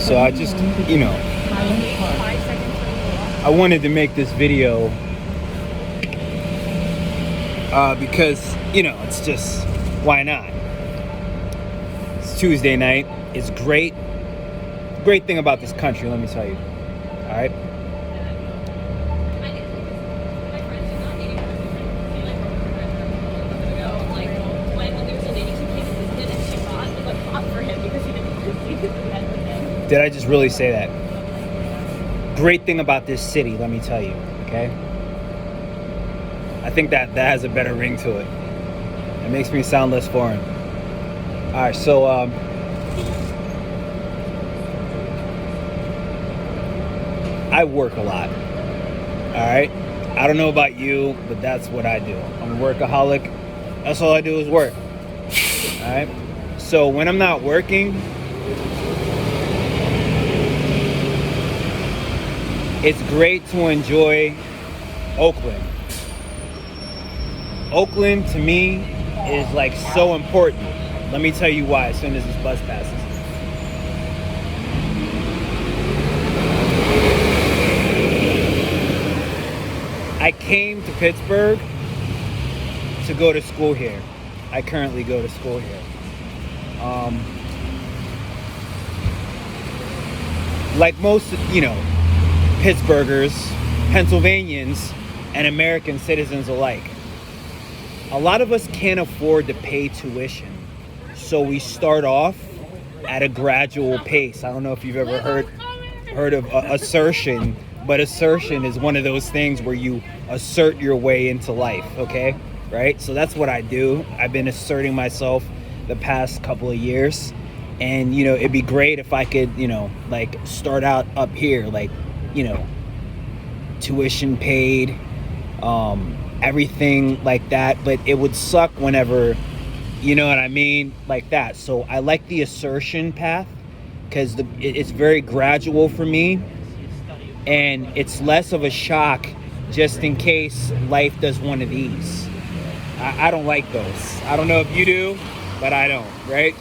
So I just, I wanted to make this video because, it's just, why not? It's Tuesday night. It's great. Great thing about this country, let me tell you. All right? Did I just really say that? Great thing about this city, let me tell you, okay? I think that has a better ring to it. It makes me sound less foreign. All right, so I work a lot. All right? I don't know about you, but that's what I do. I'm a workaholic. That's all I do is work. All right? So when I'm not working, it's great to enjoy Oakland. Oakland, to me, is like so important. Let me tell you why as soon as this bus passes. I came to Pittsburgh to go to school here. I currently go to school here. Like most, Pittsburghers, Pennsylvanians, and American citizens alike, a lot of us can't afford to pay tuition. So we start off at a gradual pace. I don't know if you've ever heard of assertion, but assertion is one of those things where you assert your way into life, okay? Right? So that's what I do. I've been asserting myself the past couple of years. And, it'd be great if I could, start out up here, tuition paid, everything like that. But it would suck whenever, you know what I mean? Like that. So I like the assertion path because it's very gradual for me. And it's less of a shock just in case life does one of these. I don't like those. I don't know if you do, but I don't, right?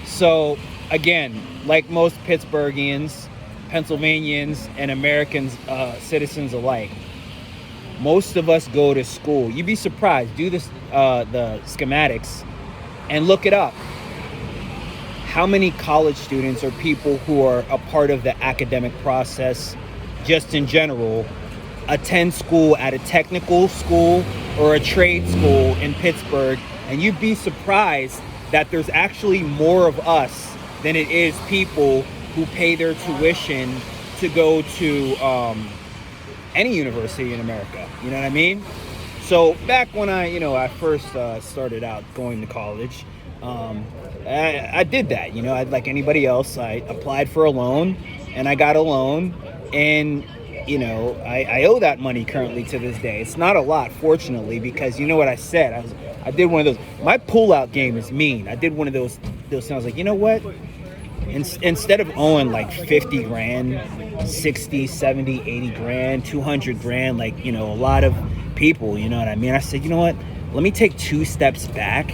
So, again, like most Pittsburghians, Pennsylvanians, and American citizens alike, most of us go to school. You'd be surprised. Do this, the schematics and look it up. How many college students or people who are a part of the academic process, just in general, attend school at a technical school or a trade school in Pittsburgh? And you'd be surprised that there's actually more of us than it is people who pay their tuition to go to any university in America. You know what I mean? So back when I first started out going to college, I did that. Like anybody else, I applied for a loan and I got a loan, and I owe that money currently to this day. It's not a lot, fortunately, because you know what I said? I did one of those. My pullout game is mean. I did one of those things. I was like, you know what? Instead of owing like 50 grand, 60, 70, 80 grand, 200 grand, like, a lot of people, you know what I mean? I said, you know what? Let me take 2 steps back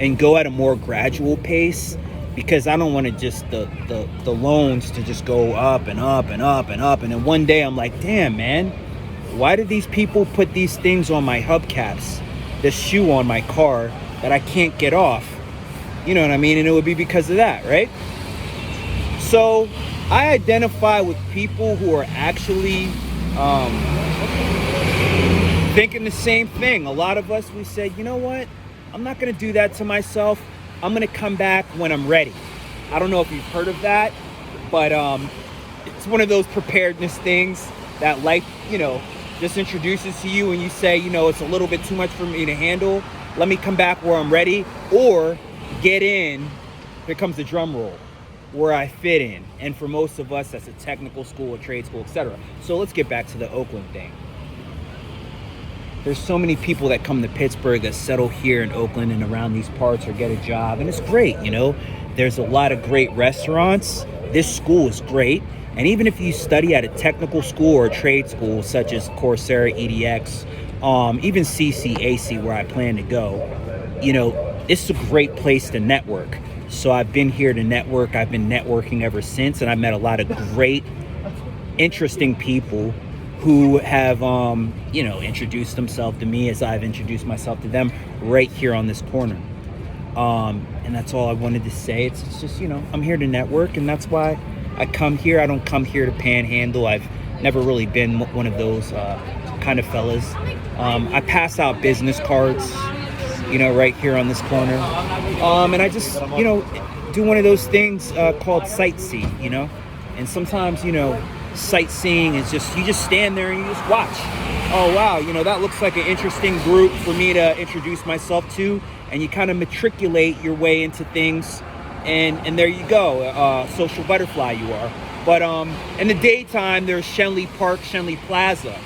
and go at a more gradual pace, because I don't want to just the loans to just go up and up and up and up. And then one day I'm like, damn, man, why did these people put these things on my hubcaps, this shoe on my car that I can't get off? You know what I mean? And it would be because of that, right? So I identify with people who are actually thinking the same thing. A lot of us, we said, you know what? I'm not going to do that to myself. I'm going to come back when I'm ready. I don't know if you've heard of that, but it's one of those preparedness things that life, just introduces to you, and you say, it's a little bit too much for me to handle. Let me come back where I'm ready, or get in. Here comes the drum roll, where I fit in. And for most of us, that's a technical school, a trade school, etc. So let's get back to the Oakland thing. There's so many people that come to Pittsburgh that settle here in Oakland and around these parts or get a job, and it's great, There's a lot of great restaurants. This school is great. And even if you study at a technical school or a trade school, such as Coursera, EDX, even CCAC, where I plan to go, it's a great place to network. So I've been here to network. I've been networking ever since, and I've met a lot of great, interesting people who have, introduced themselves to me as I've introduced myself to them right here on this corner. And that's all I wanted to say. It's just, I'm here to network, and that's why I come here. I don't come here to panhandle. I've never really been one of those kind of fellas. I pass out business cards, right here on this corner. And I just, do one of those things called sightsee, and sometimes, sightseeing is just, you just stand there and you just watch. Oh, wow, that looks like an interesting group for me to introduce myself to. And you kind of matriculate your way into things. And there you go, social butterfly you are. But in the daytime, there's Shenley Park, Shenley Plaza.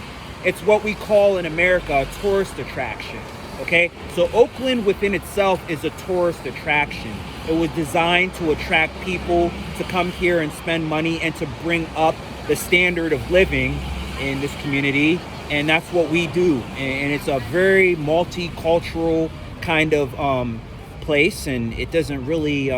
It's what we call in America a tourist attraction. Okay, so Oakland within itself is a tourist attraction. It was designed to attract people to come here and spend money and to bring up the standard of living in this community. And that's what we do. And it's a very multicultural kind of place, and it doesn't really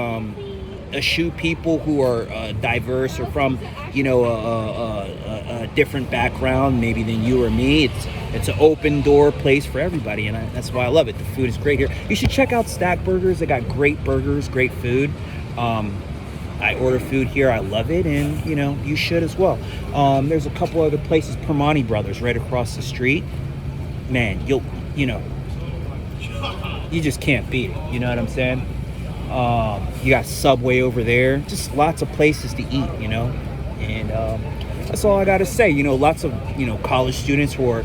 eschew people who are diverse or from a different background maybe than you or me. It's an open door place for everybody, and that's why I love it. The food is great here. You should check out Stack Burgers. They got great burgers, great food. I order food here. I love it, and you should as well. There's a couple other places. Permani Brothers right across the street. Man, you just can't beat it. You know what I'm saying? You got Subway over there. Just lots of places to eat, and that's all I got to say. Lots of college students who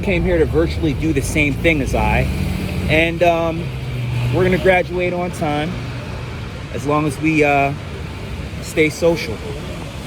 came here to virtually do the same thing as I, and we're gonna graduate on time as long as we stay social.